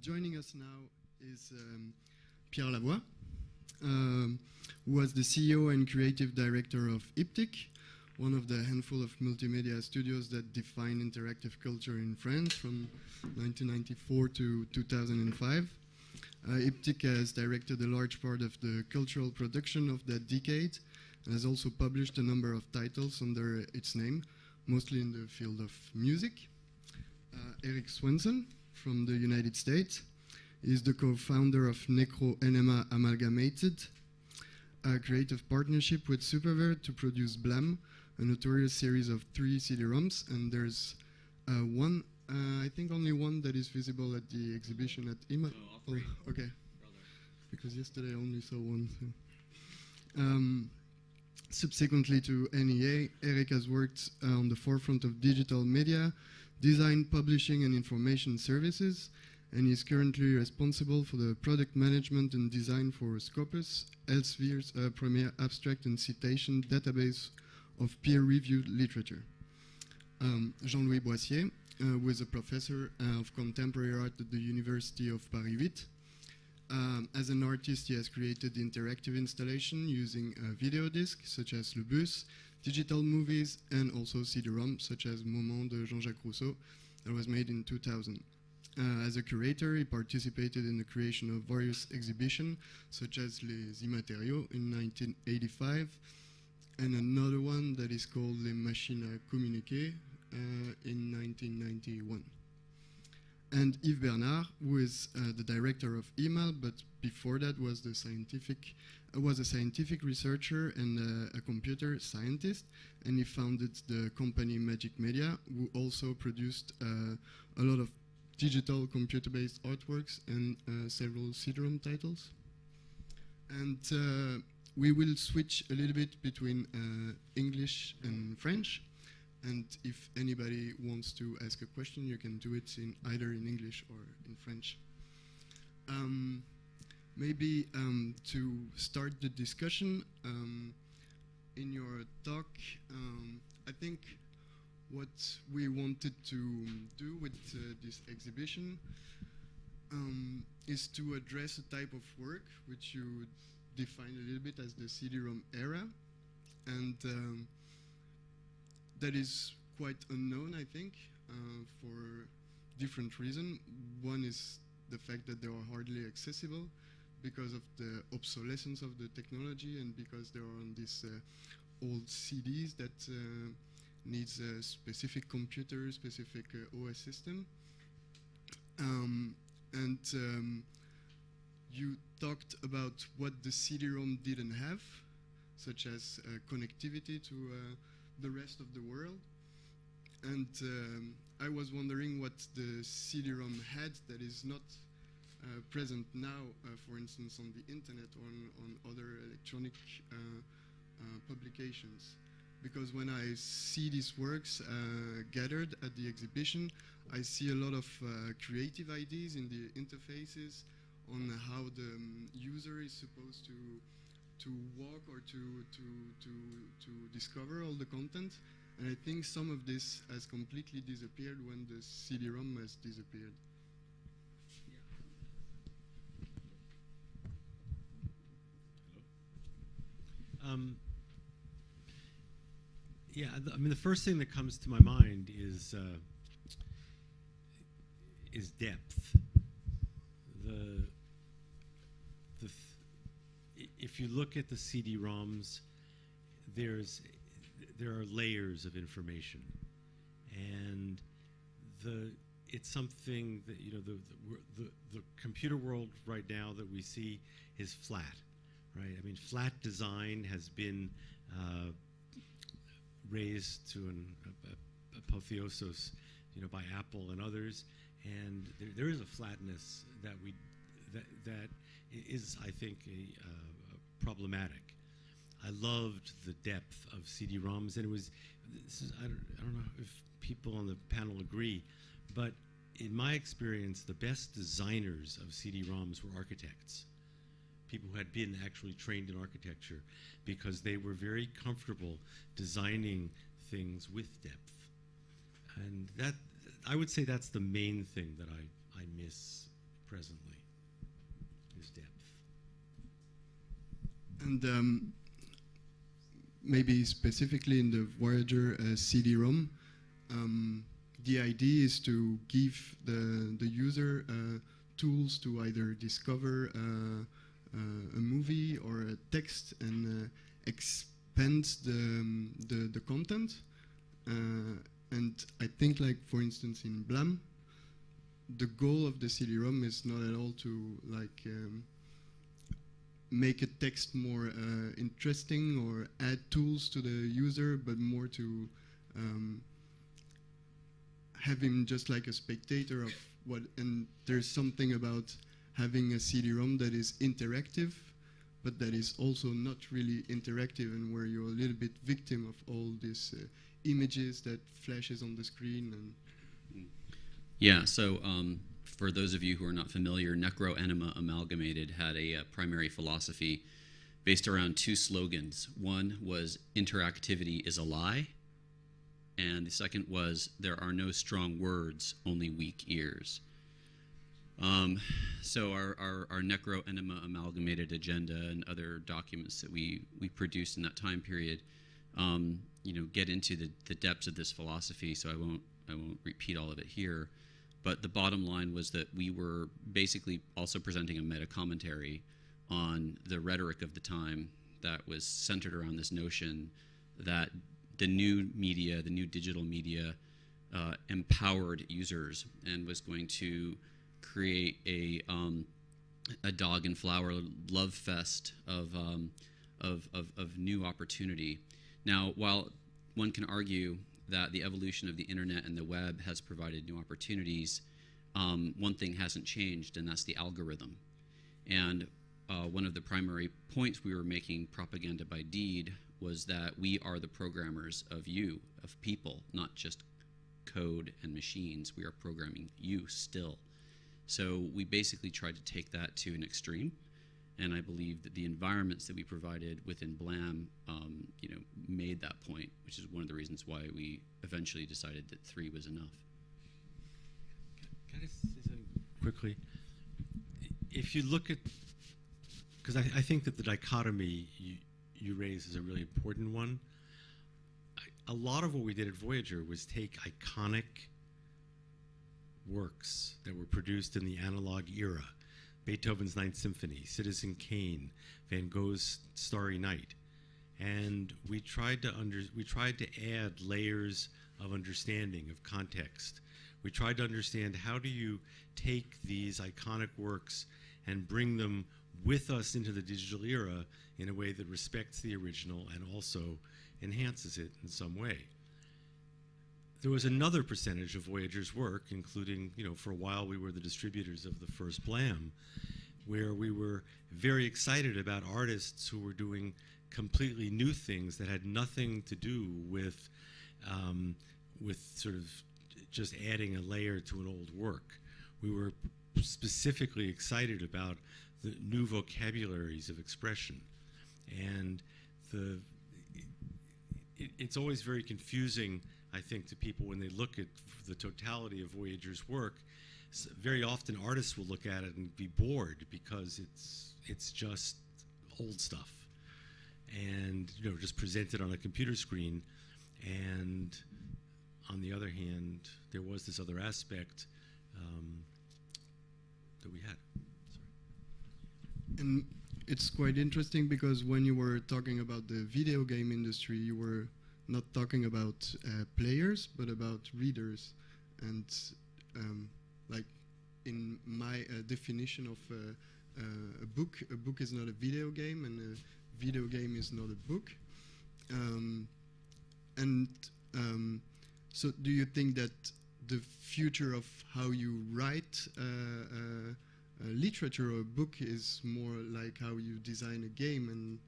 Joining us now is Pierre Lavoie, who was the CEO and creative director of Hyptique, one of the handful of multimedia studios that define interactive culture in France from 1994 to 2005. Hyptique has directed a large part of the cultural production of that decade and has also published a number of titles under its name, mostly in the field of music. Eric Swenson from the United States is the co-founder of Necro Enema Amalgamated, a creative partnership with Superver to produce Blam, a notorious series of 3 CD-ROMs, and there's one, I think only one that is visible at the exhibition at email. Oh, okay. Brother. Because yesterday I only saw one. So. Subsequently to NEA, Eric has worked on the forefront of digital media, design, publishing, and information services, and is currently responsible for the product management and design for Scopus, Elsevier's premier abstract and citation database of peer-reviewed literature. Jean-Louis Boissier, who is a professor of contemporary art at the University of Paris 8. As an artist, he has created interactive installation using video discs such as Le Bus, digital movies, and also CD-ROM such as Moment de Jean-Jacques Rousseau that was made in 2000. As a curator, he participated in the creation of various exhibitions such as Les Immatériaux in 1985 and another one that is called Les Machines à Communiquer in 1991. And Yves Bernard, who is the director of email, but before that was a scientific researcher and a computer scientist, and he founded the company Magic Media, who also produced a lot of digital computer-based artworks and several CD-ROM titles. And we will switch a little bit between English and French. And if anybody wants to ask a question, you can do it in either in English or in French. Maybe to start the discussion, in your talk, I think what we wanted to do with this exhibition is to address a type of work which you define a little bit as the CD-ROM era, and that is quite unknown, I think, for different reasons. One is the fact that they are hardly accessible because of the obsolescence of the technology and because they are on these old CDs that needs a specific computer, specific OS system. You talked about what the CD-ROM didn't have, such as connectivity to the rest of the world. And I was wondering what the CD-ROM had that is not present now, for instance, on the internet or on other electronic publications. Because when I see these works gathered at the exhibition, I see a lot of creative ideas in the interfaces on how the user is supposed to walk or to discover all the content. And I think some of this has completely disappeared when the CD-ROM has disappeared. Yeah, I mean, the first thing that comes to my mind is depth. If you look at the CD-ROMs, there are layers of information, and it's something that, you know, the computer world right now that we see is flat, right? I mean, flat design has been raised to an apotheosis, you know, by Apple and others, and there is a flatness that is, I think, problematic. I loved the depth of CD-ROMs, and it was, I don't know if people on the panel agree, but in my experience, the best designers of CD-ROMs were architects, people who had been actually trained in architecture, because they were very comfortable designing things with depth. And that, I would say that's the main thing that I miss presently, is depth. And maybe specifically in the Voyager CD ROM, the idea is to give the user tools to either discover a movie or a text and expand the content. And I think, like, for instance, in Blam, the goal of the CD ROM is not at all to like make a text more interesting or add tools to the user, but more to have him just like a spectator of what. And there's something about having a CD-ROM that is interactive, but that is also not really interactive, and where you're a little bit victim of all these images that flashes on the screen. And yeah, so for those of you who are not familiar, Necro-Enema Amalgamated had a primary philosophy based around two slogans. One was interactivity is a lie, and the second was there are no strong words, only weak ears. So our Necro-Enema Amalgamated agenda and other documents that we produced in that time period, get into the depths of this philosophy. So I won't repeat all of it here. But the bottom line was that we were basically also presenting a meta-commentary on the rhetoric of the time that was centered around this notion that the new media, the new digital media, empowered users and was going to create a dog and flower love fest of new opportunity. Now, while one can argue that the evolution of the internet and the web has provided new opportunities, one thing hasn't changed, and that's the algorithm. And one of the primary points we were making, propaganda by deed, was that we are the programmers of you, of people, not just code and machines. We are programming you still. So we basically tried to take that to an extreme, and I believe that the environments that we provided within Blam, made that point, which is one of the reasons why we eventually decided that 3 was enough. Can I say something quickly? If you look at, because I think that the dichotomy you raise is a really important one. A lot of what we did at Voyager was take iconic works that were produced in the analog era, Beethoven's Ninth Symphony, Citizen Kane, Van Gogh's Starry Night, and we tried to add layers of understanding, of context. We tried to understand, how do you take these iconic works and bring them with us into the digital era in a way that respects the original and also enhances it in some way. There was another percentage of Voyager's work, including, for a while we were the distributors of the first Blam, where we were very excited about artists who were doing completely new things that had nothing to do with sort of just adding a layer to an old work. We were specifically excited about the new vocabularies of expression. And it's always very confusing, I think, to people when they look at the totality of Voyager's work. Very often artists will look at it and be bored because it's just old stuff, and just presented on a computer screen. And on the other hand, there was this other aspect that we had. Sorry. And it's quite interesting, because when you were talking about the video game industry, you were not talking about players, but about readers. And like in my definition of a book is not a video game, and a video game is not a book. So do you think that the future of how you write literature or a book is more like how you design a game? And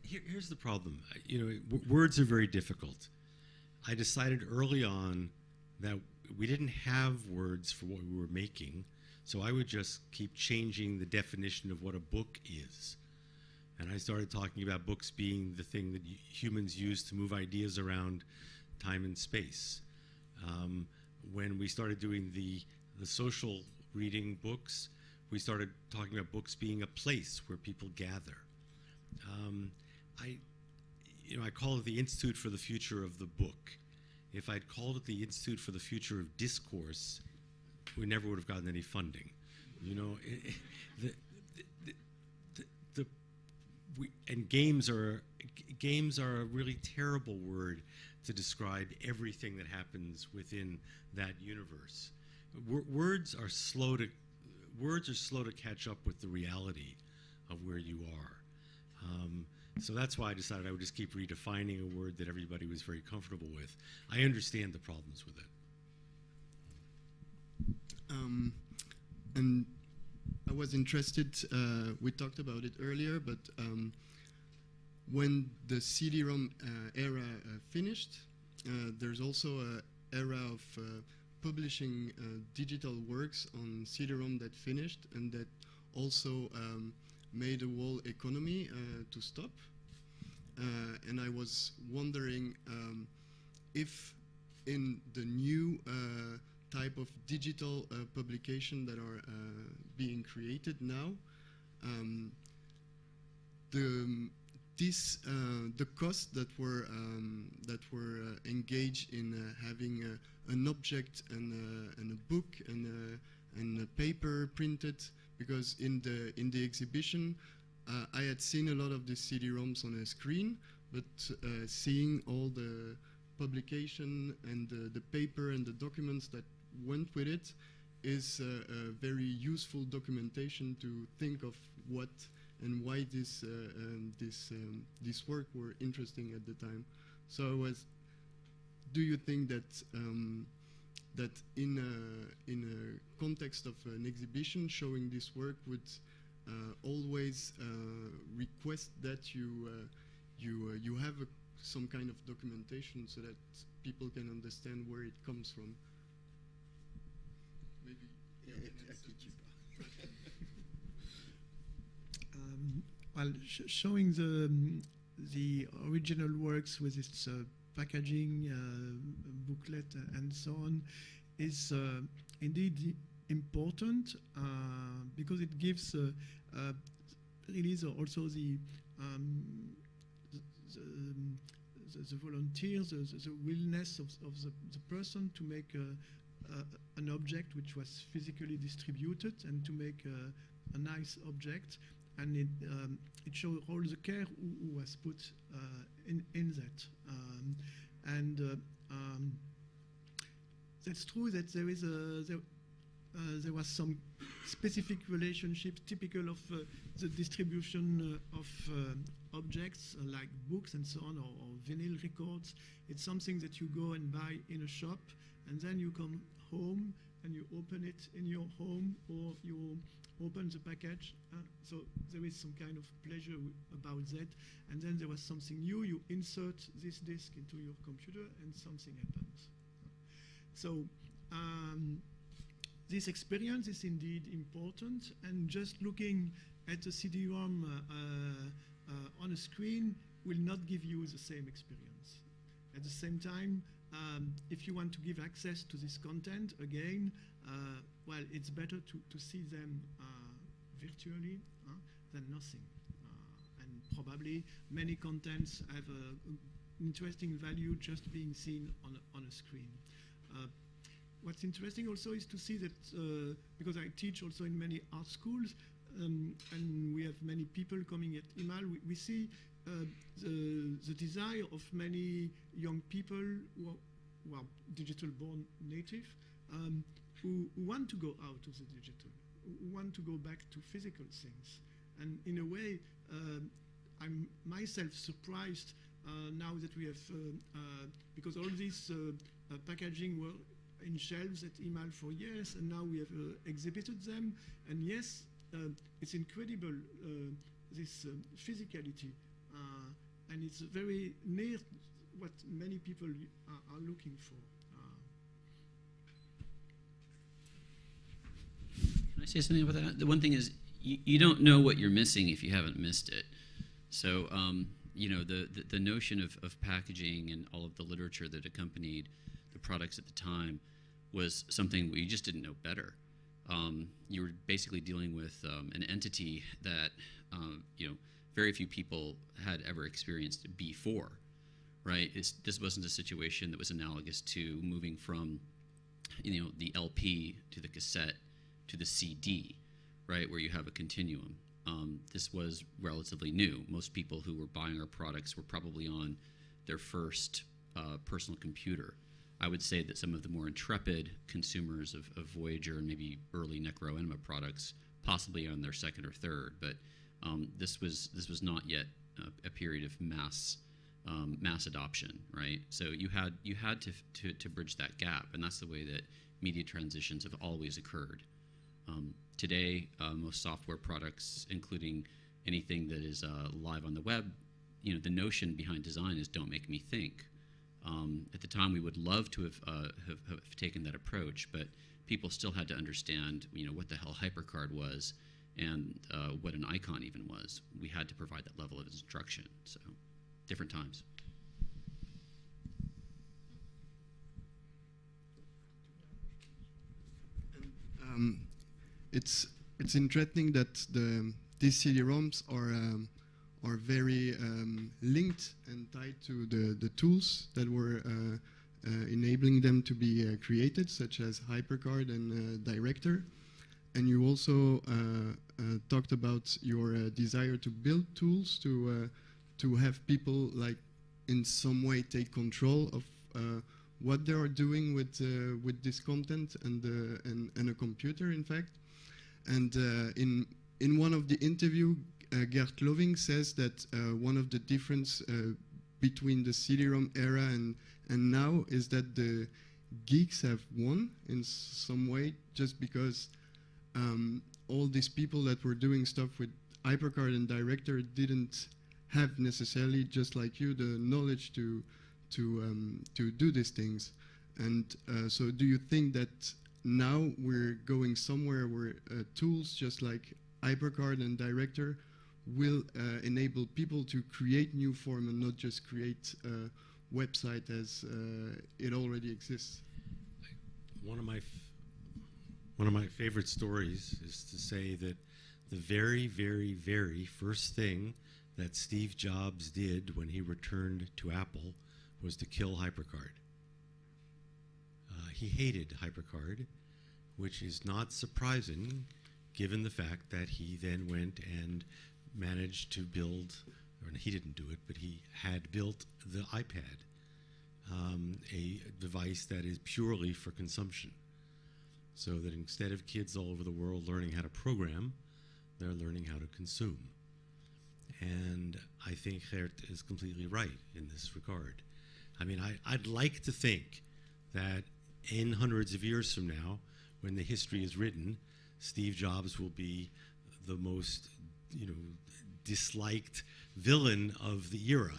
here's the problem. Words are very difficult. I decided early on that we didn't have words for what we were making, so I would just keep changing the definition of what a book is. And I started talking about books being the thing that humans use to move ideas around time and space. When we started doing the social reading books. We started talking about books being a place where people gather. I call it the Institute for the Future of the Book. If I'd called it the Institute for the Future of Discourse, we never would have gotten any funding. And games are a really terrible word to describe everything that happens within that universe. Words are slow to catch up with the reality of where you are. So that's why I decided I would just keep redefining a word that everybody was very comfortable with. I understand the problems with it. And I was interested, we talked about it earlier, but when the CD-ROM era finished, there's also an era of publishing digital works on CD-ROM that finished and that also made the whole economy to stop. And I was wondering if in the new type of digital publication that are being created now, the costs that were engaged in having an object and a book and a paper printed, because in the exhibition I had seen a lot of the CD-ROMs on a screen, but seeing all the publication and the paper and the documents that went with it is a very useful documentation to think of what and why this work were interesting at the time. So do you think that that in a context of an exhibition showing this work would always request that you have some kind of documentation so that people can understand where it comes from? Maybe. Well, showing the original works with its packaging, booklet, and so on is indeed important because it gives really also the volunteers, the willingness of the person to make an object which was physically distributed and to make a nice object, and it shows all the care who was put in that. That's true that there is there was some specific relationship typical of the distribution of objects like books and so on, or vinyl records. It's something that you go and buy in a shop, and then you come home and you open it in your home, or you open the package. So there is some kind of pleasure about that. And then there was something new. You insert this disc into your computer and something happens. So this experience is indeed important. And just looking at a CD-ROM on a screen will not give you the same experience. At the same time, if you want to give access to this content, again, well, it's better to see them virtually than nothing. And probably many contents have an interesting value just being seen on a screen. What's interesting also is to see that, because I teach also in many art schools, and we have many people coming at email, we see the desire of many young people who are digital-born native, who want to go out of the digital, who want to go back to physical things. And in a way, I'm myself surprised now that we have, because all this packaging were in shelves at email for years, and now we have exhibited them. And yes, it's incredible, this physicality, and it's very near what many people are looking for. Can I say something about that? The one thing is, you don't know what you're missing if you haven't missed it. So, you know, the notion of packaging and all of the literature that accompanied the products at the time was something we just didn't know better. you were basically dealing with an entity that very few people had ever experienced before, right? This wasn't a situation that was analogous to moving from the LP to the cassette to the CD, right, where you have a continuum. This was relatively new. Most people who were buying our products were probably on their first personal computer. I would say that some of the more intrepid consumers of Voyager and maybe early Necro-Enema products possibly on their second or third, but this was not yet a period of mass adoption, right? So you had to bridge that gap, and that's the way that media transitions have always occurred. Today, most software products, including anything that is live on the web, the notion behind design is don't make me think. At the time, we would love to have taken that approach, but people still had to understand, what the hell HyperCard was and what an icon even was. We had to provide that level of instruction. So, different times. It's interesting that these CD-ROMs are very linked and tied to the tools that were enabling them to be created, such as HyperCard and Director. And you also talked about your desire to build tools to have people in some way take control of what they are doing with this content and a computer, in fact. And in one of the interview, Gert Loving says that one of the difference between the CD-ROM era and now is that the geeks have won in some way, just because all these people that were doing stuff with HyperCard and Director didn't have necessarily, just like you, the knowledge to do these things. And so do you think that now we're going somewhere where tools just like HyperCard and Director will enable people to create new form and not just create a website as it already exists? One of my favorite stories is to say that the very, very, very first thing that Steve Jobs did when he returned to Apple was to kill HyperCard. He hated HyperCard, which is not surprising given the fact that he then went and managed to build, or he didn't do it, but he had built the iPad, a device that is purely for consumption. So that instead of kids all over the world learning how to program, they're learning how to consume. And I think Gert is completely right in this regard. I mean, I'd like to think that in hundreds of years from now, when the history is written, Steve Jobs will be the most, disliked villain of the era.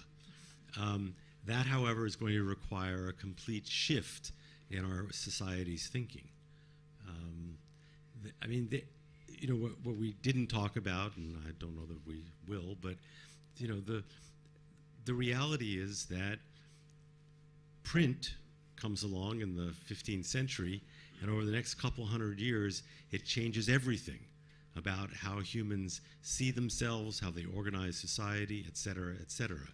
That, however, is going to require a complete shift in our society's thinking. What we didn't talk about, and I don't know that we will, but the reality is that print comes along in the 15th century, and over the next couple hundred years, it changes everything about how humans see themselves, how they organize society, et cetera, et cetera.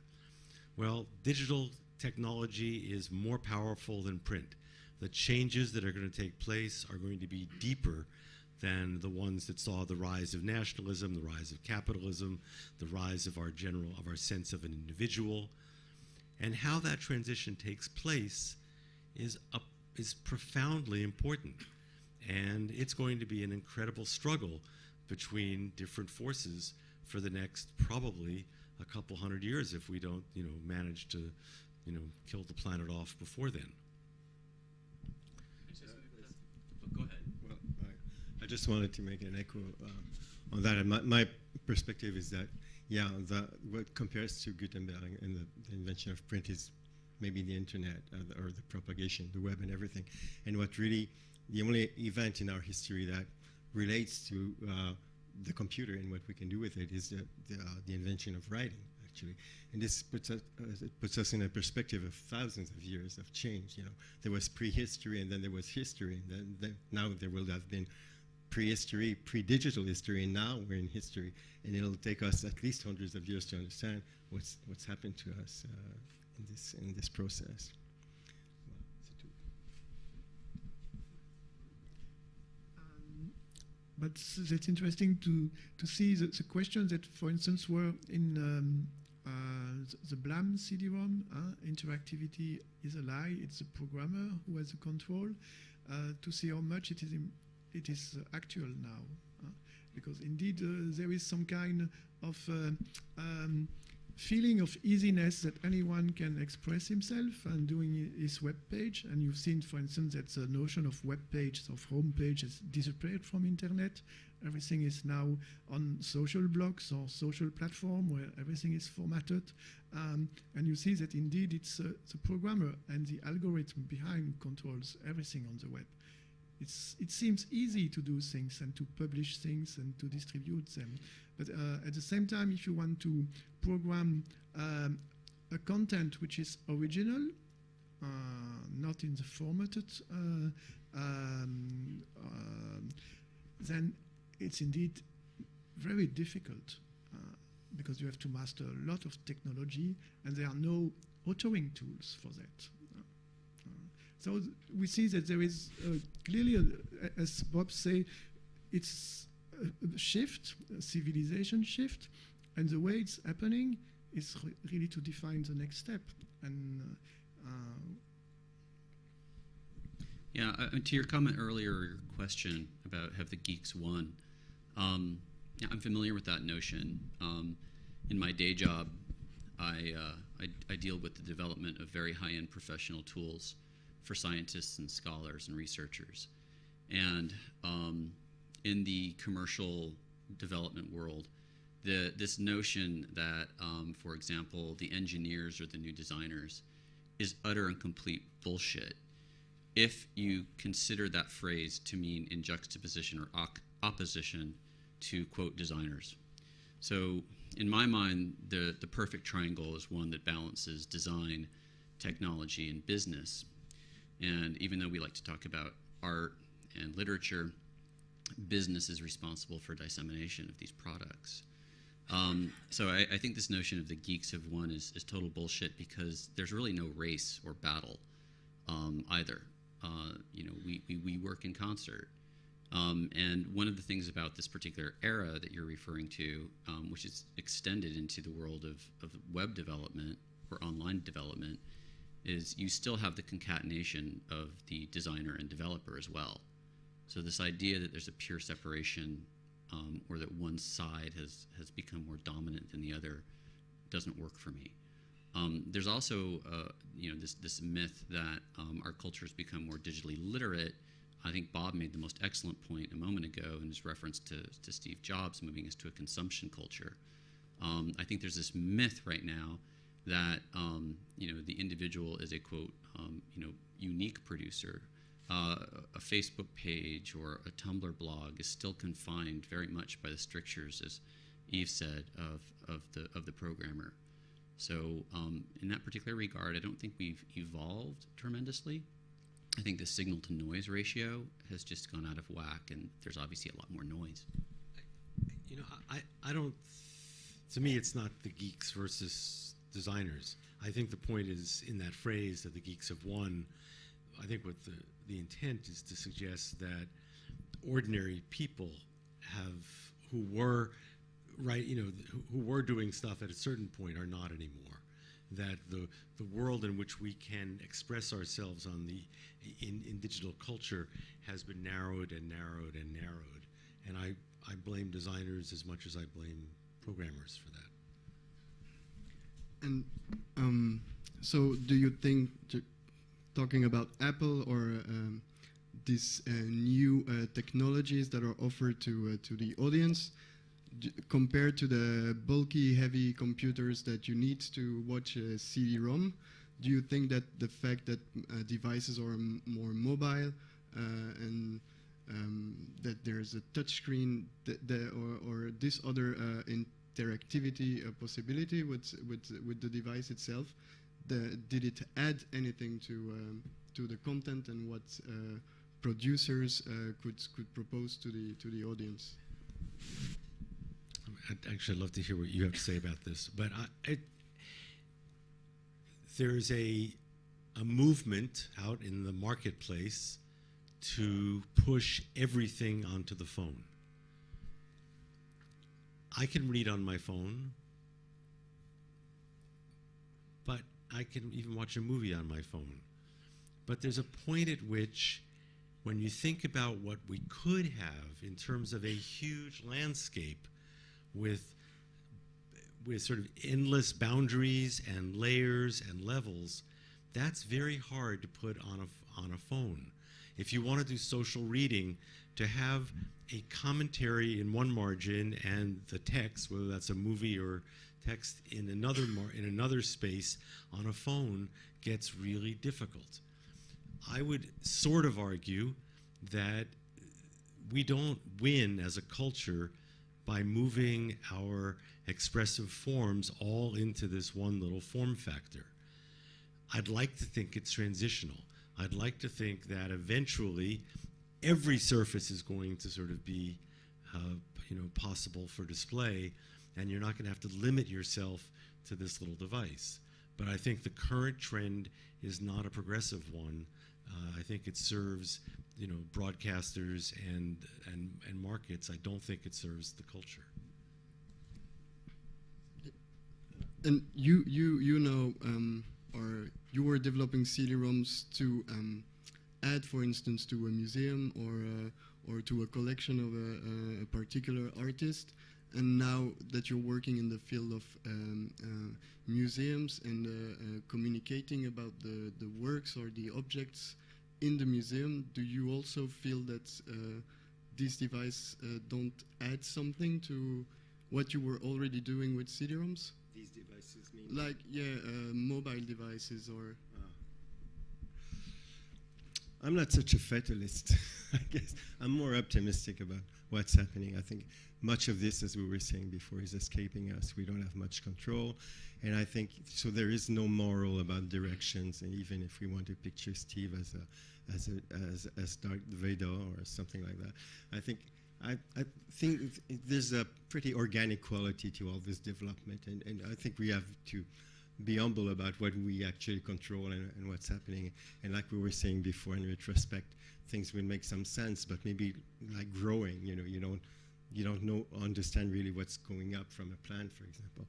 Well, digital technology is more powerful than print. The changes that are going to take place are going to be deeper than the ones that saw the rise of nationalism, the rise of capitalism, the rise of our sense of an individual. And how that transition takes place is profoundly important. And it's going to be an incredible struggle between different forces for the next probably a couple hundred years if we don't, manage to, kill the planet off before then. Go ahead. Well, I just wanted to make an echo on that. And my perspective is that, what compares to Gutenberg and the invention of print is maybe the internet or the propagation, the web and everything. And what really, the only event in our history that relates to the computer and what we can do with it is the invention of writing, actually. And this puts us in a perspective of thousands of years of change. There was prehistory, and then there was history, and then now there will have been prehistory, pre-digital history, and now we're in history, and it'll take us at least hundreds of years to understand what's happened to us in this process. But that's interesting to see the questions that, for instance, were in the BLAM CD-ROM. Interactivity is a lie. It's the programmer who has the control. To see how much it is actual now, because indeed there is some kind of feeling of easiness that anyone can express himself and doing his web page. And you've seen, for instance, that the notion of web page, of home page, has disappeared from internet. Everything is now on social blogs or social platform where everything is formatted. And you see that indeed it's the programmer and the algorithm behind controls everything on the web. It seems easy to do things and to publish things and to distribute them. But at the same time, if you want to program a content which is original, not in the formatted, then it's indeed very difficult because you have to master a lot of technology and there are no authoring tools for that. So we see that there is clearly, as Bob say, it's a shift, a civilization shift, and the way it's happening is really to define the next step. And yeah, to your comment earlier, your question about have the geeks won, yeah, I'm familiar with that notion. In my day job, I deal with the development of very high-end professional tools for scientists and scholars and researchers. And in the commercial development world, this notion that, for example, the engineers are the new designers is utter and complete bullshit if you consider that phrase to mean in juxtaposition or opposition to, quote, designers. So in my mind, the perfect triangle is one that balances design, technology, and business. And even though we like to talk about art and literature, business is responsible for dissemination of these products. So I think this notion of the geeks have won is total bullshit because there's really no race or battle either. You know, we work in concert. And one of the things about this particular era that you're referring to, which is extended into the world of web development or online development, is you still have the concatenation of the designer and developer as well. So this idea that there's a pure separation or that one side has become more dominant than the other doesn't work for me. There's also you know, this myth that our culture has become more digitally literate. I think Bob made the most excellent point a moment ago in his reference to Steve Jobs moving us to a consumption culture. I think there's this myth right now that you know, the individual is a, quote, you know, unique producer. A Facebook page or a Tumblr blog is still confined very much by the strictures, as Yves said, of the programmer. So in that particular regard, I don't think we've evolved tremendously. I think the signal to noise ratio has just gone out of whack, and there's obviously a lot more noise. You know, I don't. To me, it's not the geeks versus designers. I think the point is in that phrase that the geeks have won. I think what the intent is to suggest that ordinary people who were who were doing stuff at a certain point are not anymore. That the world in which we can express ourselves in digital culture has been narrowed and narrowed and narrowed. And I blame designers as much as I blame programmers for that. And so do you think, talking about Apple or these new technologies that are offered to the audience, compared to the bulky, heavy computers that you need to watch a CD-ROM, do you think that the fact that devices are more mobile and that there's a touch screen or this other interactivity possibility with the device itself, did it add anything to the content and what producers could propose to the audience. I'd actually love to hear what you have to say about this, but there's a movement out in the marketplace to push everything onto the phone. I can read on my phone, but I can even watch a movie on my phone. But there's a point at which, when you think about what we could have in terms of a huge landscape with sort of endless boundaries and layers and levels, that's very hard to put on a phone. If you want to do social reading, to have a commentary in one margin and the text, whether that's a movie or text in another space on a phone, gets really difficult. I would sort of argue that we don't win as a culture by moving our expressive forms all into this one little form factor. I'd like to think it's transitional. I'd like to think that eventually every surface is going to sort of be possible for display, and you're not going to have to limit yourself to this little device. But I think the current trend is not a progressive one. I think it serves broadcasters and markets. I don't think it serves the culture. And or you were developing CD-ROMs to add, for instance, to a museum or to a collection of a particular artist. And now that you're working in the field of museums and communicating about the works or the objects in the museum, do you also feel that these devices don't add something to what you were already doing with CD-ROMs? These devices mean? Like, mobile devices or... I'm not such a fatalist, I guess. I'm more optimistic about what's happening. I think much of this, as we were saying before, is escaping us. We don't have much control. And I think, so there is no moral about directions. And even if we want to picture Steve as Darth Vader or something like that, I think there's a pretty organic quality to all this development. And I think we have to be humble about what we actually control and what's happening. And like we were saying before, in retrospect, things will make some sense, but maybe like growing, you don't understand really what's going up from a plant, for example.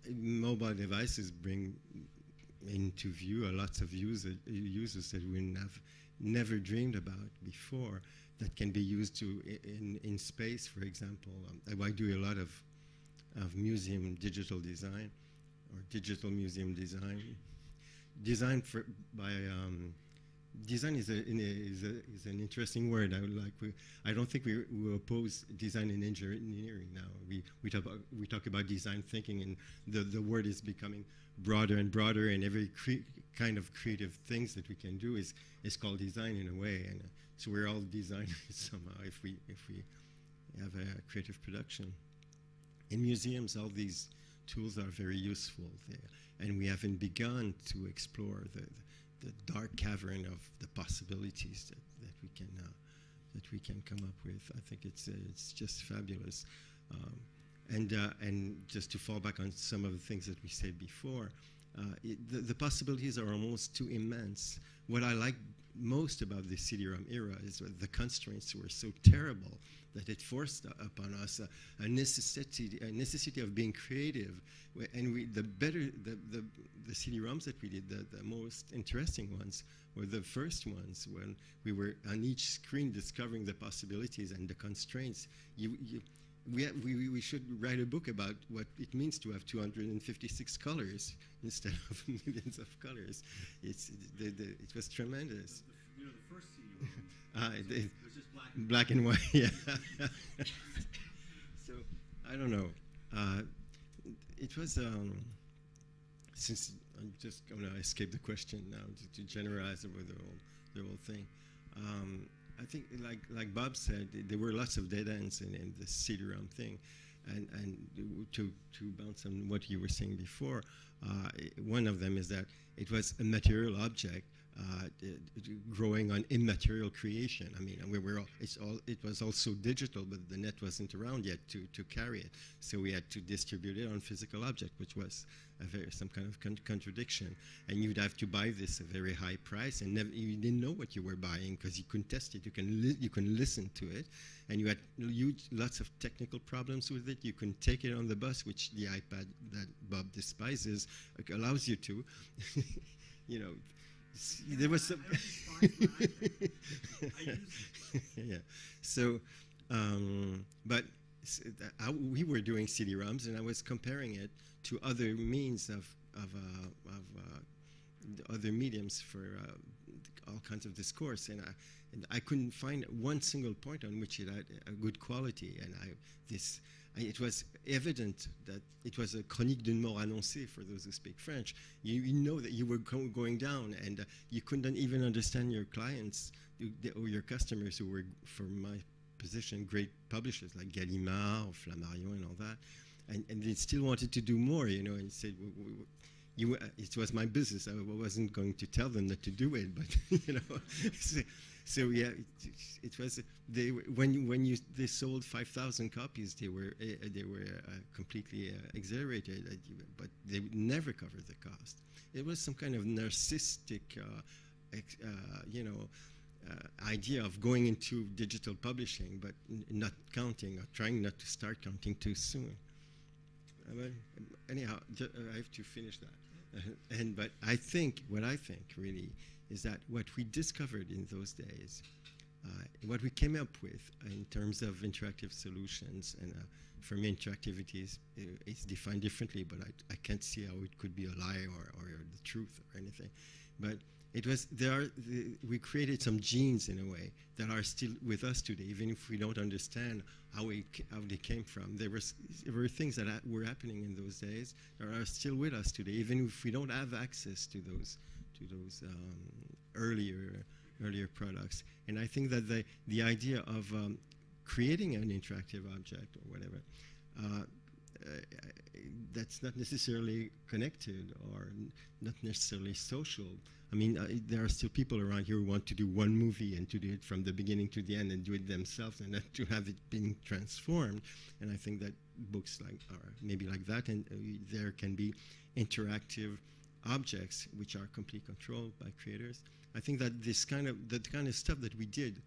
Mobile devices bring into view lots of users that we have never dreamed about before, that can be used in space, for example. I do a lot of museum digital design, or digital museum design. Design is an interesting word. I don't think we oppose design and engineering now. We talk about design thinking, and the word is becoming broader and broader, and every kind of creative things that we can do is called design in a way. And so we're all designers somehow if we have a creative production. In museums, all these tools are very useful there, and we haven't begun to explore the dark cavern of the possibilities that we can come up with. I think it's just fabulous, and just to fall back on some of the things that we said before, the possibilities are almost too immense. What I like most about the CD-ROM era is that the constraints were so terrible that it forced upon us a necessity of being creative. And the CD-ROMs that we did, the most interesting ones were the first ones, when we were on each screen discovering the possibilities and the constraints. We should write a book about what it means to have 256 colors instead of millions of colors. It was tremendous. The first CD-ROM was just black and white. Yeah. So I don't know. It was since I'm just going to escape the question now to generalize over the whole thing. I think, like Bob said, there were lots of dead ends in the CD-ROM thing, and to bounce on what you were saying before, one of them is that it was a material object growing on immaterial creation. I mean, it was also digital, but the net wasn't around yet to carry it. So we had to distribute it on physical object, which was some kind of contradiction. And you'd have to buy this at a very high price, and you didn't know what you were buying because you couldn't test it. You can listen to it, and you had lots of technical problems with it. You couldn't take it on the bus, which the iPad that Bob despises allows you to. You know, there was some. Yeah. So, but we were doing CD-ROMs, and I was comparing it to other means of other mediums for all kinds of discourse, and I couldn't find one single point on which it had a good quality, and it was evident that it was a chronique d'une mort annoncée for those who speak French. You know that you were going down, and you couldn't even understand your clients or your customers, who were, from my position, great publishers like Gallimard or Flammarion and all that, and they still wanted to do more, you know, and said, it was my business. I wasn't going to tell them not to do it, but you know. So yeah, it was. They sold 5,000 copies, they were completely exhilarated, but they would never cover the cost. It was some kind of narcissistic, idea of going into digital publishing, but not counting, or trying not to start counting too soon. Anyhow, I have to finish that. But what I think really is that what we discovered in those days, what we came up with in terms of interactive solutions, and for me interactivity is defined differently, but I can't see how it could be a lie or the truth or anything. But we created some genes in a way that are still with us today, even if we don't understand how they came from. There were things that were happening in those days that are still with us today, even if we don't have access to those earlier products. And I think that the idea of creating an interactive object or whatever, that's not necessarily connected or not necessarily social. I mean, there are still people around here who want to do one movie and to do it from the beginning to the end and do it themselves, and not to have it being transformed. And I think that books are maybe like that, and there can be interactive objects which are completely controlled by creators. I think that that kind of stuff that we did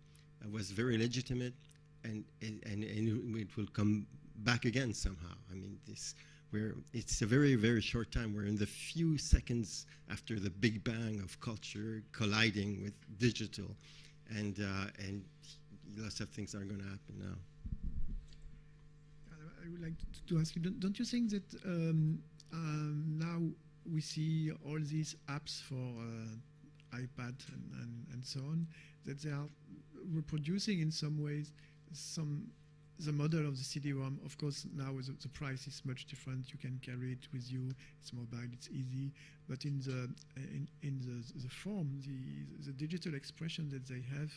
was very legitimate, and it will come back again somehow. I mean, it's a very, very short time. We're in the few seconds after the big bang of culture colliding with digital, and lots of things are going to happen now. I would like to ask you, don't you think that now we see all these apps for iPad and so on, that they are reproducing in some ways the model of the CD-ROM? Of course, now the price is much different. You can carry it with you. It's mobile. It's easy. But in the form, the digital expression that they have,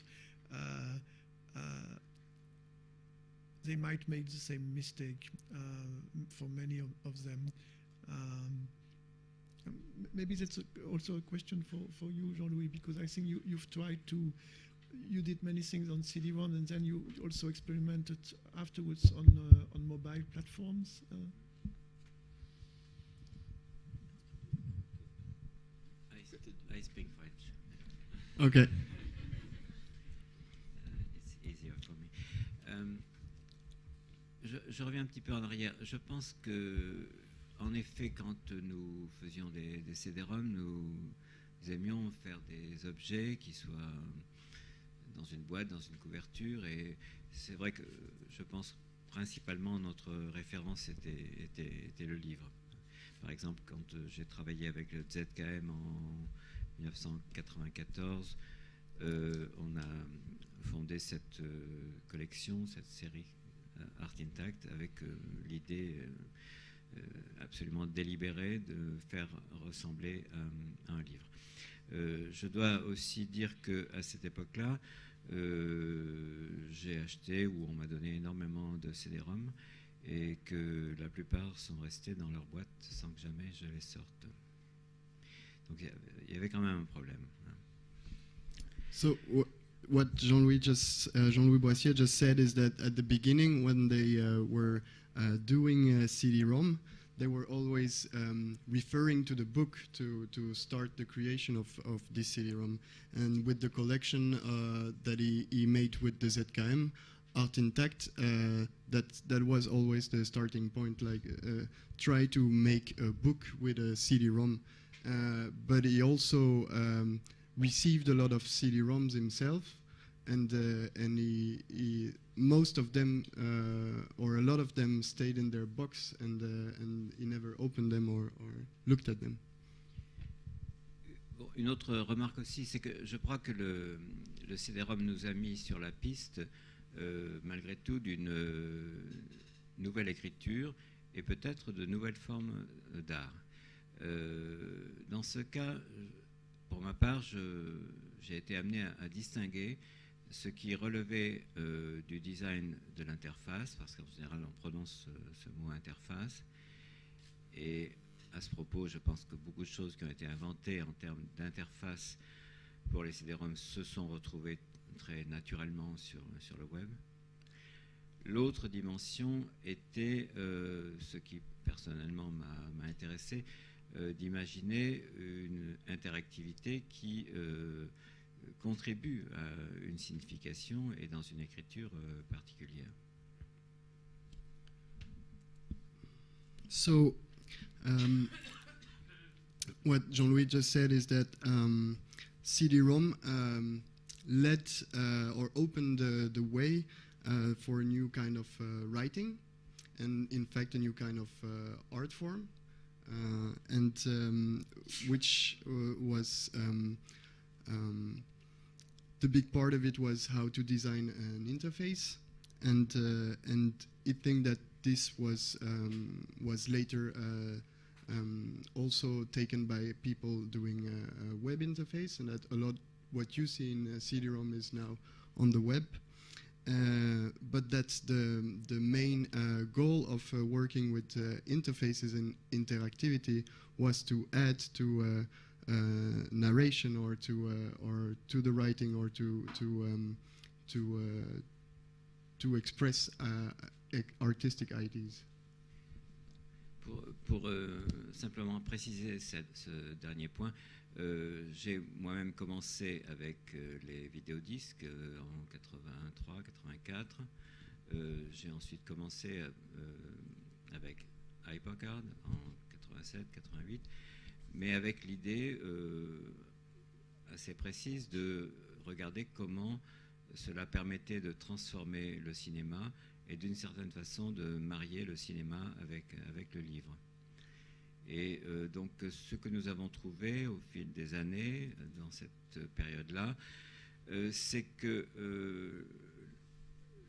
they might make the same mistake for many of them. Maybe that's also a question for you, Jean-Louis, because I think you've tried to. You did many things on CD-ROM, and then you also experimented afterwards on mobile platforms. I speak French. Okay. It's easier for me. Je reviens un petit peu en arrière. Je pense que, en effet, quand nous faisions des CD-ROM, nous aimions faire des objets qui soient dans une boîte, dans une couverture, et c'est vrai que je pense principalement notre référence était le livre. Par exemple, quand j'ai travaillé avec le ZKM en 1994, on a fondé cette collection, cette série Art Intact, avec l'idée absolument délibérée de faire ressembler à un livre. Je dois aussi dire qu'à cette époque-là, j'ai acheté, ou on m'a donné énormément de CD-ROM, et que la plupart sont restés dans leur boîte sans que jamais je les sorte. Donc il y avait quand même un problème. So what Jean-Louis Boissier just said is that at the beginning, when they were doing CD-ROM, they were always referring to the book to start the creation of this CD-ROM. And with the collection that he made with the ZKM, Art Intact, that was always the starting point, like try to make a book with a CD-ROM. But he also received a lot of CD-ROMs himself, and he most of them or a lot of them stayed in their box, and he never opened them or looked at them. Bon, une autre remarque aussi, c'est que je crois que le CD-ROM nous a mis sur la piste, malgré tout, d'une nouvelle écriture et peut-être de nouvelles formes d'art. Dans ce cas, pour ma part, j'ai été amené à distinguer ce qui relevait du design de l'interface, parce qu'en général on prononce ce mot interface, et à ce propos je pense que beaucoup de choses qui ont été inventées en termes d'interface pour les CD-ROM se sont retrouvées très naturellement sur le web. L'autre dimension était ce qui personnellement m'a intéressé, d'imaginer une interactivité qui contribue à une signification et dans une écriture particulière. So, what Jean-Louis just said is that CD-ROM led or opened the way for a new kind of writing, and in fact a new kind of art form, and which was the big part of it was how to design an interface, and I think that this was later also taken by people doing a web interface, and that a lot what you see in CD-ROM is now on the web. But that's the main goal of working with interfaces and interactivity, was to add to narration or to the writing, or to express artistic ideas. Pour simplement préciser ce dernier point, j'ai moi-même commencé avec les vidéodisques en 83-84. J'ai ensuite commencé avec iPockard en 87-88, mais avec l'idée assez précise de regarder comment cela permettait de transformer le cinéma et d'une certaine façon de marier le cinéma avec le livre. Et donc ce que nous avons trouvé au fil des années dans cette période-là, c'est que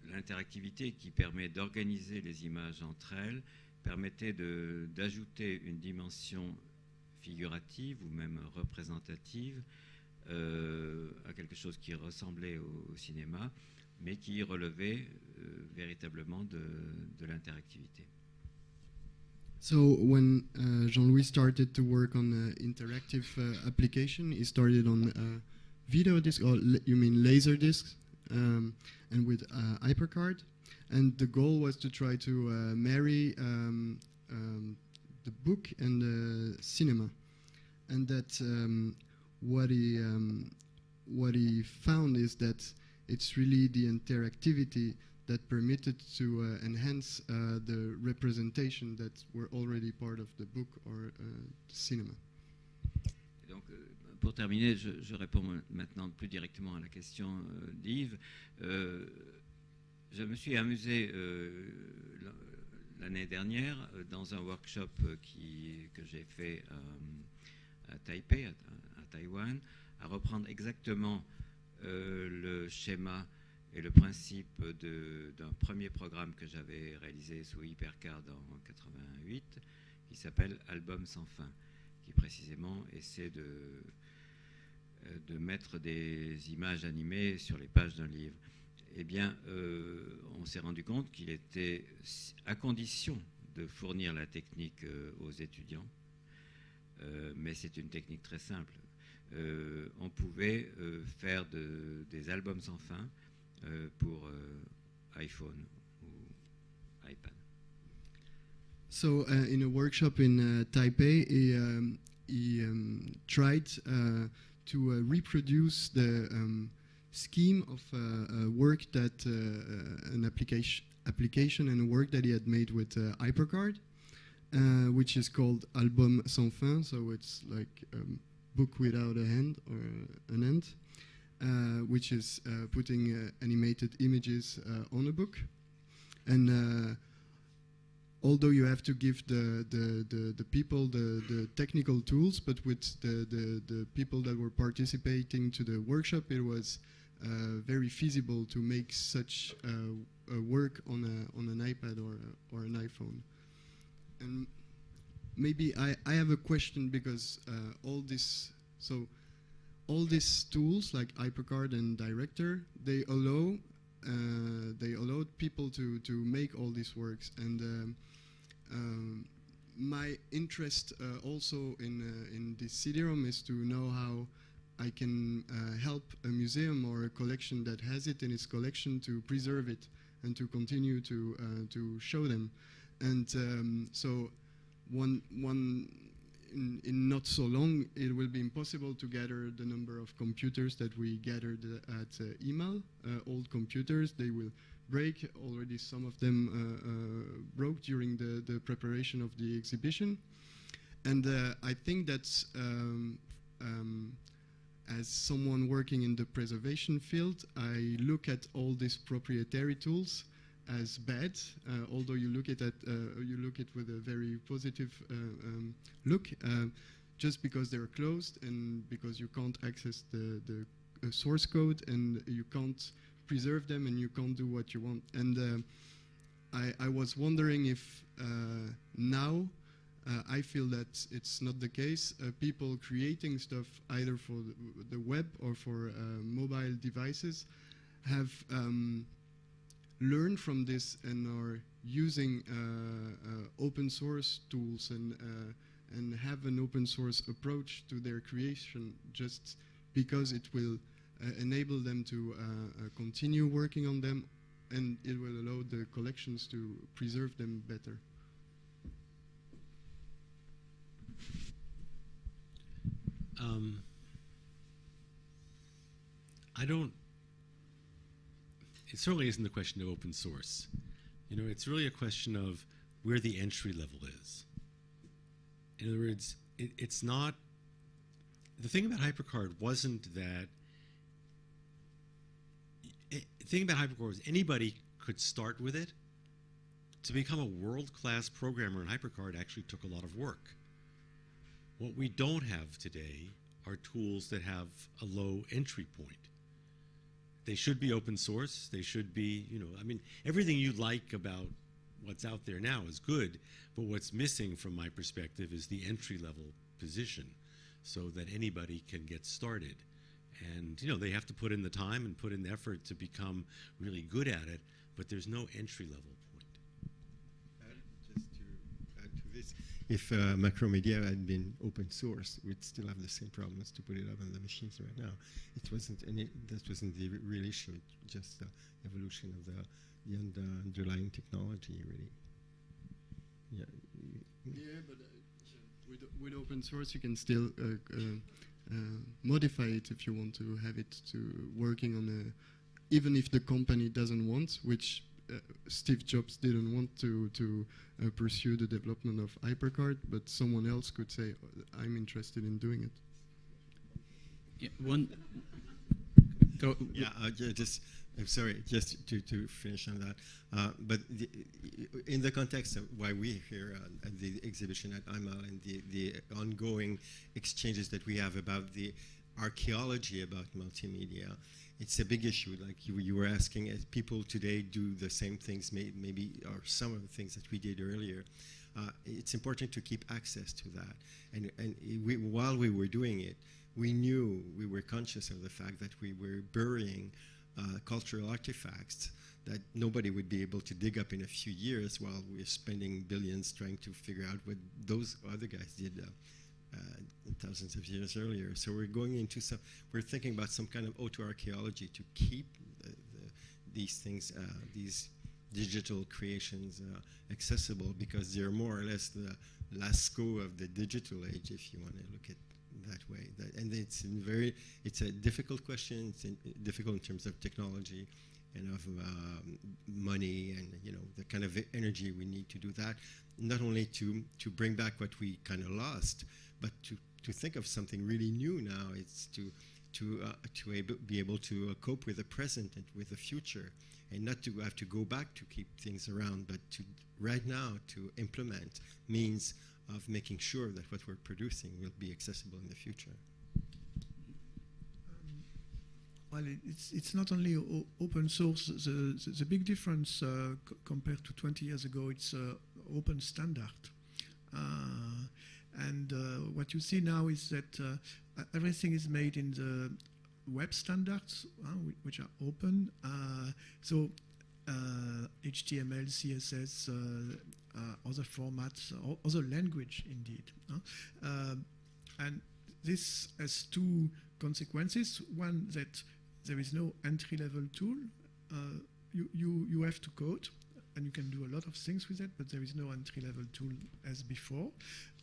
l'interactivité qui permet d'organiser les images entre elles permettait d'ajouter une dimension figurative ou même représentative à quelque chose qui ressemblait au cinéma, mais qui relevait véritablement de l'interactivité. So when Jean-Louis started to work on interactive application, he started on video disc, or you mean laser discs, and with HyperCard, and the goal was to try to marry the book and the cinema, and that what he found is that it's really the interactivity that permitted to enhance the representation that were already part of the book or the cinema. Et donc, pour terminer, je réponds maintenant plus directement à la question d'Yves. Je me suis amusé l'année dernière dans un workshop que j'ai fait à Taipei, à Taïwan, à reprendre exactement le schéma et le principe d'un premier programme que j'avais réalisé sous HyperCard en 88, qui s'appelle Album sans fin, qui précisément essaie de mettre des images animées sur les pages d'un livre. Eh bien, on s'est rendu compte qu'il était à condition de fournir la technique aux étudiants, mais c'est une technique très simple. on pouvait faire des albums sans fin pour iPhone ou iPad. So in a workshop in Taipei, he tried to reproduce the scheme of work that an application and a work that he had made with HyperCard, which is called Album Sans Fin. So it's like a book without a hand or an end, which is putting animated images on a book. And although you have to give the people the technical tools, but with the people that were participating to the workshop, it was very feasible to make such a work on an iPad or an iPhone. And maybe I have a question, because all these tools like HyperCard and Director, they allowed people to make all these works. And my interest also in this CD-ROM is to know how I can help a museum or a collection that has it in its collection to preserve it and to continue to show them. And so in not so long, it will be impossible to gather the number of computers that we gathered at email. Old computers, they will break. Already some of them broke during the preparation of the exhibition. And I think that's, as someone working in the preservation field, I look at all these proprietary tools as bad, although you look at it with a very positive look, just because they're closed and because you can't access the source code and you can't preserve them and you can't do what you want. And I was wondering if now I feel that it's not the case. People creating stuff either for the web or for mobile devices have learned from this and are using open source tools and have an open source approach to their creation, just because it will enable them to continue working on them, and it will allow the collections to preserve them better. It certainly isn't the question of open source. You know, it's really a question of where the entry level is. In other words, it's not, the thing about HyperCard wasn't that, the thing about HyperCard was anybody could start with it. To become a world-class programmer in HyperCard actually took a lot of work. What we don't have today are tools that have a low entry point. They should be open source. They should be, you know, I mean, everything you like about what's out there now is good, but what's missing from my perspective is the entry level position so that anybody can get started. And, you know, they have to put in the time and put in the effort to become really good at it, but there's no entry level point. Just to add to this, if Macromedia had been open source, we'd still have the same problems to put it up on the machines right now. It wasn't that wasn't the real issue, just the evolution of the underlying technology, really. Yeah. Yeah, but with open source, you can still modify it if you want to have it to working on even if the company doesn't want, which Steve Jobs didn't want to pursue the development of HyperCard, but someone else could say, I'm interested in doing it. Yeah, one. Go. Yeah, I'm sorry, just to finish on that. But in the context of why we're here at the exhibition at iMAL and the ongoing exchanges that we have about the archaeology about multimedia, it's a big issue. Like you were asking, if people today do the same things, maybe or some of the things that we did earlier. It's important to keep access to that. And while we were doing it, we were conscious of the fact that we were burying cultural artifacts that nobody would be able to dig up in a few years while we're spending billions trying to figure out what those other guys did thousands of years earlier. So we're going into we're thinking about some kind of autoarchaeology to keep these things, these digital creations accessible, because they're more or less the Lascaux of the digital age, if you want to look at that way. And it's a difficult question. It's difficult in terms of technology and of money, and the kind of energy we need to do that. Not only to bring back what we kind of lost, but to think of something really new now. It's to be able to cope with the present and with the future, and not to have to go back to keep things around, but to right now to implement means of making sure that what we're producing will be accessible in the future. Well, it's not only open source. The big difference compared to 20 years ago, it's open standard. And what you see now is that everything is made in the web standards, which are open. So HTML, CSS, other formats, other language indeed. And this has two consequences. One, that there is no entry-level tool. You have to code, and you can do a lot of things with it, but there is no entry-level tool as before.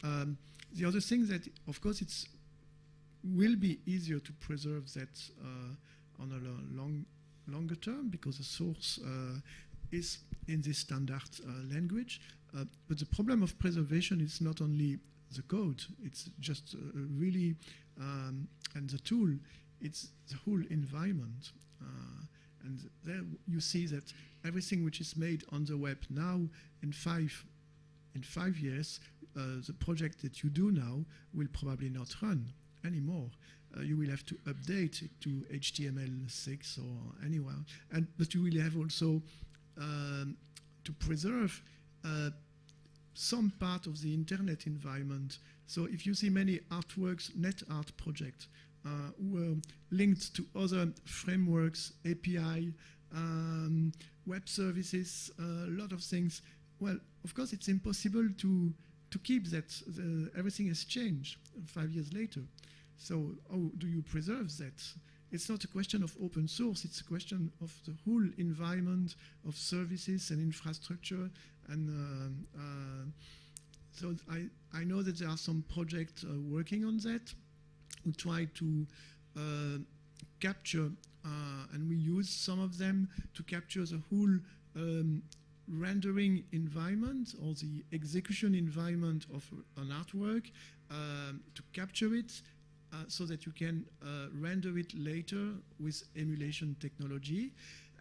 The other thing that, of course, it will be easier to preserve that on a longer term, because the source is in this standard language. But the problem of preservation is not only the code, it's just really, and the tool, it's the whole environment. And there you see that everything which is made on the web now, in five years, the project that you do now will probably not run anymore. You will have to update it to HTML6 or anywhere. But you will have also to preserve some part of the internet environment. So if you see many artworks, net art projects, who are linked to other frameworks, API, web services, a lot of things. Well, of course, it's impossible to keep that. Everything has changed 5 years later. So how do you preserve that? It's not a question of open source. It's a question of the whole environment of services and infrastructure. And so I know that there are some projects working on that. We try to capture, and we use some of them to capture the whole rendering environment or the execution environment of an artwork, to capture it so that you can render it later with emulation technology.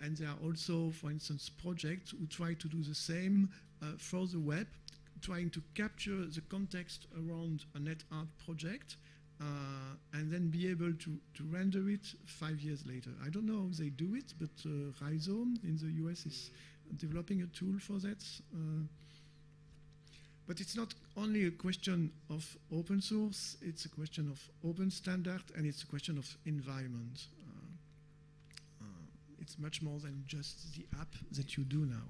And there are also, for instance, projects who try to do the same for the web, trying to capture the context around a net art project, and then be able to render it 5 years later. I don't know how they do it, but Rhizome in the US is developing a tool for that. But it's not only a question of open source, it's a question of open standard, and it's a question of environment. It's much more than just the app that you do now.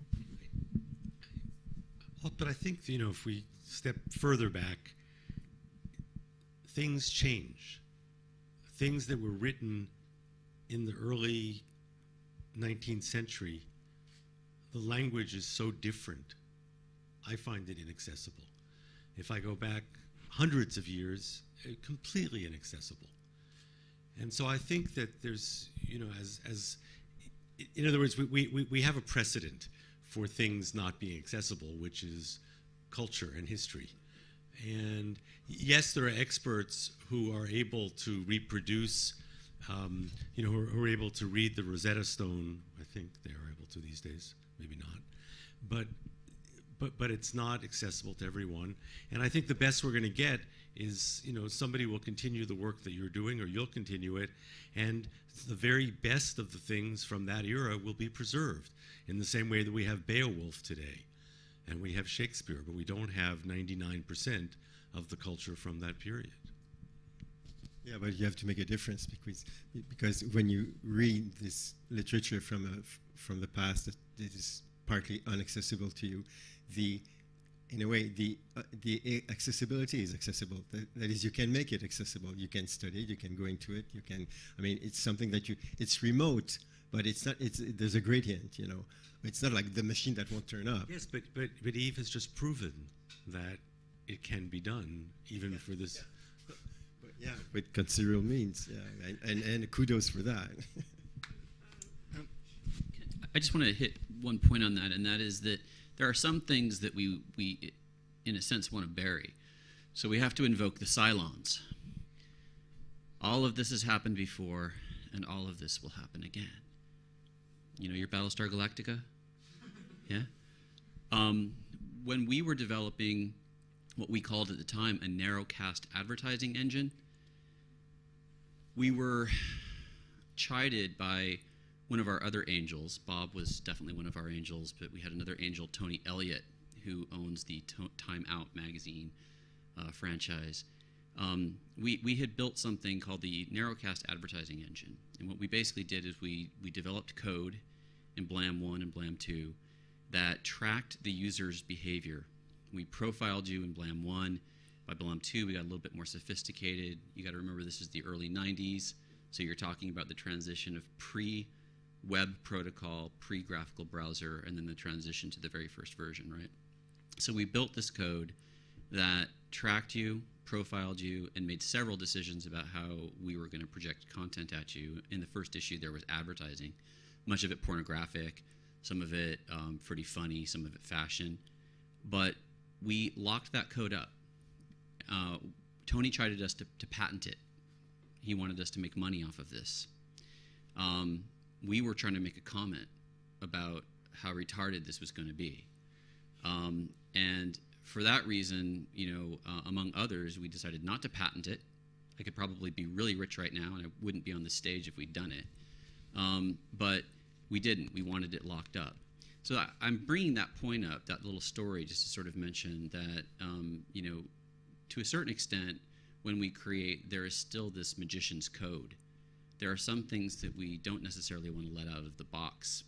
But I think, if we step further back, things change. Things that were written in the early 19th century, the language is so different, I find it inaccessible. If I go back hundreds of years, completely inaccessible. And so I think that there's, in other words, we have a precedent for things not being accessible, which is culture and history. And yes, there are experts who are able to reproduce, who are able to read the Rosetta Stone. I think they are able to these days, maybe not. But it's not accessible to everyone. And I think the best we're going to get is, somebody will continue the work that you're doing, or you'll continue it, and the very best of the things from that era will be preserved, in the same way that we have Beowulf today. And we have Shakespeare, but we don't have 99% of the culture from that period. Yeah, but you have to make a difference, because when you read this literature from the past that is partly inaccessible to you, the in a way, the accessibility is accessible. That is, you can make it accessible. You can study it. You can go into it. You can. I mean, it's something that it's remote, but it's not. There's a gradient. You know, it's not like the machine that won't turn up. Yes, but Yves has just proven that it can be done, even for this. Yeah. Yeah, with considerable means. Yeah, and kudos for that. I just want to hit one point on that, and that is that there are some things that we in a sense, want to bury. So we have to invoke the Cylons. All of this has happened before, and all of this will happen again. You know your Battlestar Galactica? Yeah? When we were developing what we called at the time a narrowcast advertising engine, we were chided by one of our other angels. Bob was definitely one of our angels, but we had another angel, Tony Elliott, who owns the Time Out magazine franchise. We had built something called the narrowcast advertising engine. And what we basically did is we developed code in BLAM 1 and BLAM 2 that tracked the user's behavior. We profiled you in BLAM 1. By BLAM 2, we got a little bit more sophisticated. You got to remember this is the early 90s, so you're talking about the transition of pre-web protocol, pre-graphical browser, and then the transition to the very first version, right? So we built this code that tracked you, profiled you, and made several decisions about how we were going to project content at you. In the first issue, there was advertising, much of it pornographic, some of it pretty funny, some of it fashion. But we locked that code up. Tony tried us to patent it. He wanted us to make money off of this. We were trying to make a comment about how retarded this was going to be. And for that reason, you know, among others, we decided not to patent it. I could probably be really rich right now, and I wouldn't be on the stage if we'd done it. But we didn't. We wanted it locked up. So I'm bringing that point up, that little story, just to sort of mention that, you know, to a certain extent, when we create, there is still this magician's code. There are some things that we don't necessarily want to let out of the box.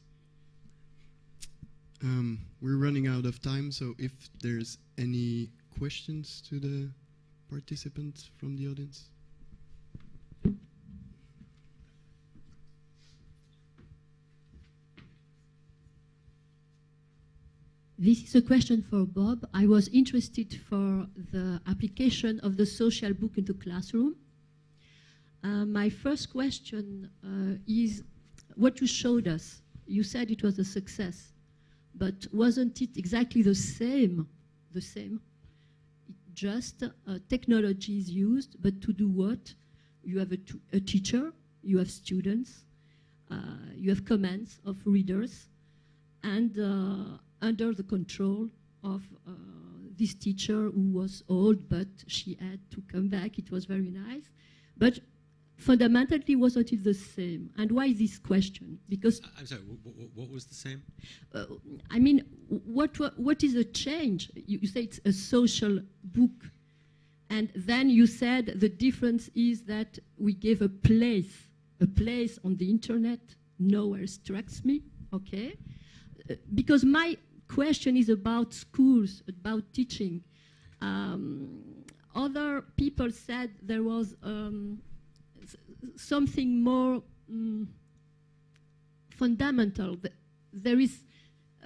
We're running out of time, so if there's any questions to the participants from the audience. This is a question for Bob. I was interested for the application of the social book into classroom. My first question is what you showed us. You said it was a success, but wasn't it exactly the same? Just technology is used, but to do what? You have a teacher, you have students, you have comments of readers, and under the control of this teacher who was old, but she had to come back. It was very nice. But fundamentally, wasn't it the same? And why this question? Because I'm sorry, what was the same? I mean, what is a change? You say it's a social book. And then you said the difference is that we gave a place on the internet. Nowhere strikes me, okay? Because my question is about schools, about teaching. Other people said there was something more fundamental. There is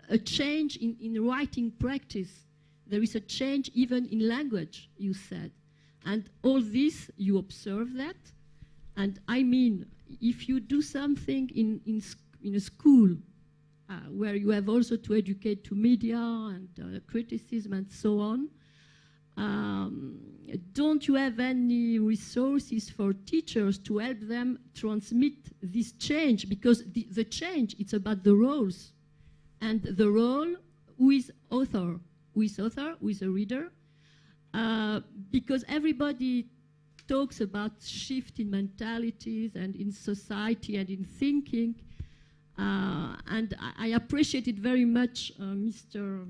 a change in writing practice. There is a change even in language, you said. And all this, you observe that. And I mean, if you do something in a school, where you have also to educate to media and criticism and so on, don't you have any resources for teachers to help them transmit this change? Because the change, it's about the roles. And the role, who is author? Who is author? Who is a reader? Because everybody talks about shift in mentalities and in society and in thinking. And I appreciated very much Mr.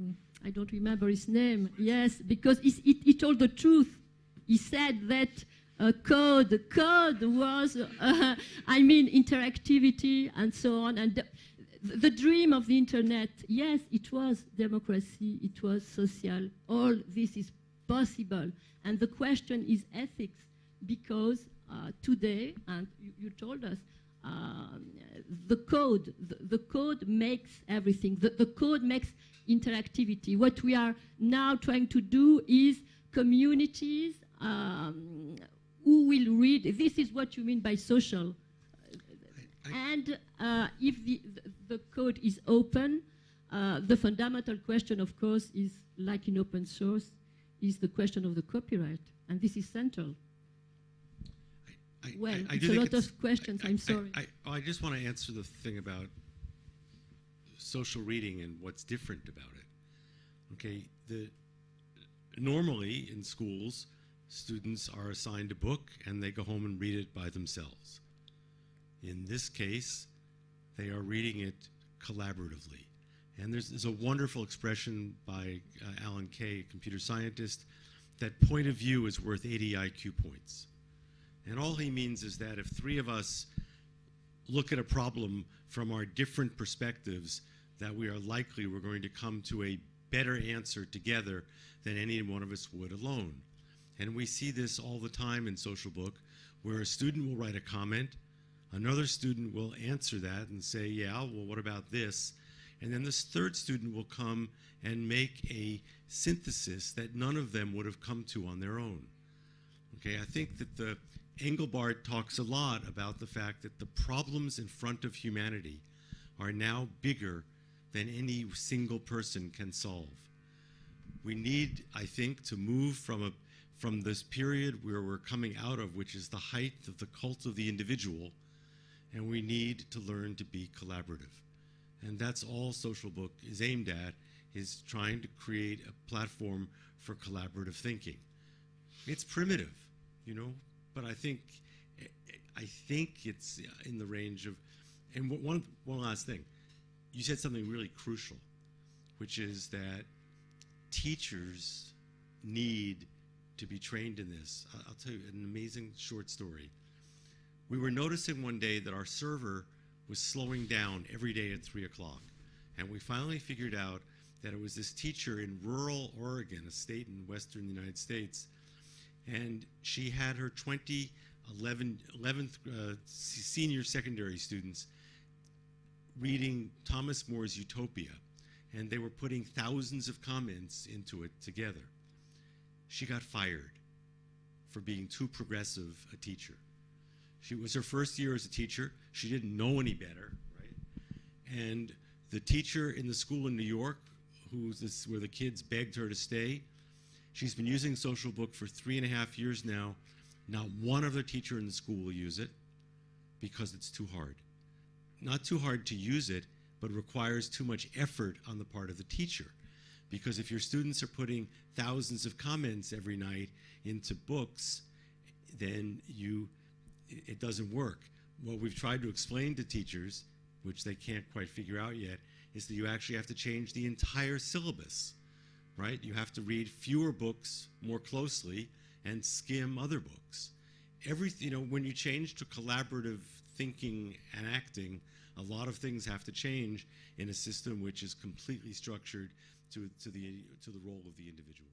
I don't remember his name. Yes, because he told the truth. He said that code was, I mean, interactivity and so on. And the dream of the internet, yes, it was democracy, it was social, all this is possible. And the question is ethics, because today, and you told us, the code makes everything. The code makes interactivity. What we are now trying to do is communities who will read. This is what you mean by social. And if the code is open, the fundamental question, of course, is, like in open source, is the question of the copyright. And this is central. It's a lot of questions, I'm sorry. I just want to answer the thing about social reading and what's different about it. Okay, normally in schools, students are assigned a book and they go home and read it by themselves. In this case, they are reading it collaboratively. And there's a wonderful expression by Alan Kay, a computer scientist, that point of view is worth 80 IQ points. And all he means is that if three of us look at a problem from our different perspectives, that we are likely we're going to come to a better answer together than any one of us would alone. And we see this all the time in Social Book, where a student will write a comment, another student will answer that and say, yeah, well, what about this? And then this third student will come and make a synthesis that none of them would have come to on their own. Okay, I think that the Engelbart talks a lot about the fact that the problems in front of humanity are now bigger than any single person can solve. We need, I think, to move from this period where we're coming out of, which is the height of the cult of the individual, and we need to learn to be collaborative. And that's all Social Book is aimed at, is trying to create a platform for collaborative thinking. It's primitive, you know, but I think it's in the range of, and one last thing. You said something really crucial, which is that teachers need to be trained in this. I'll tell you an amazing short story. We were noticing one day that our server was slowing down every day at 3 o'clock. And we finally figured out that it was this teacher in rural Oregon, a state in western United States, and she had her 11th senior secondary students reading Thomas More's Utopia, and they were putting thousands of comments into it together. She got fired for being too progressive a teacher. She was her first year as a teacher. She didn't know any better, right? And the teacher in the school in New York, where the kids begged her to stay, she's been using Social Book for 3.5 years now. Not one other teacher in the school will use it because it's too hard. Not too hard to use it, but requires too much effort on the part of the teacher. Because if your students are putting thousands of comments every night into books, then it doesn't work. What we've tried to explain to teachers, which they can't quite figure out yet, is that you actually have to change the entire syllabus, right? You have to read fewer books more closely and skim other books. When you change to collaborative thinking and acting, a lot of things have to change in a system which is completely structured to the role of the individual.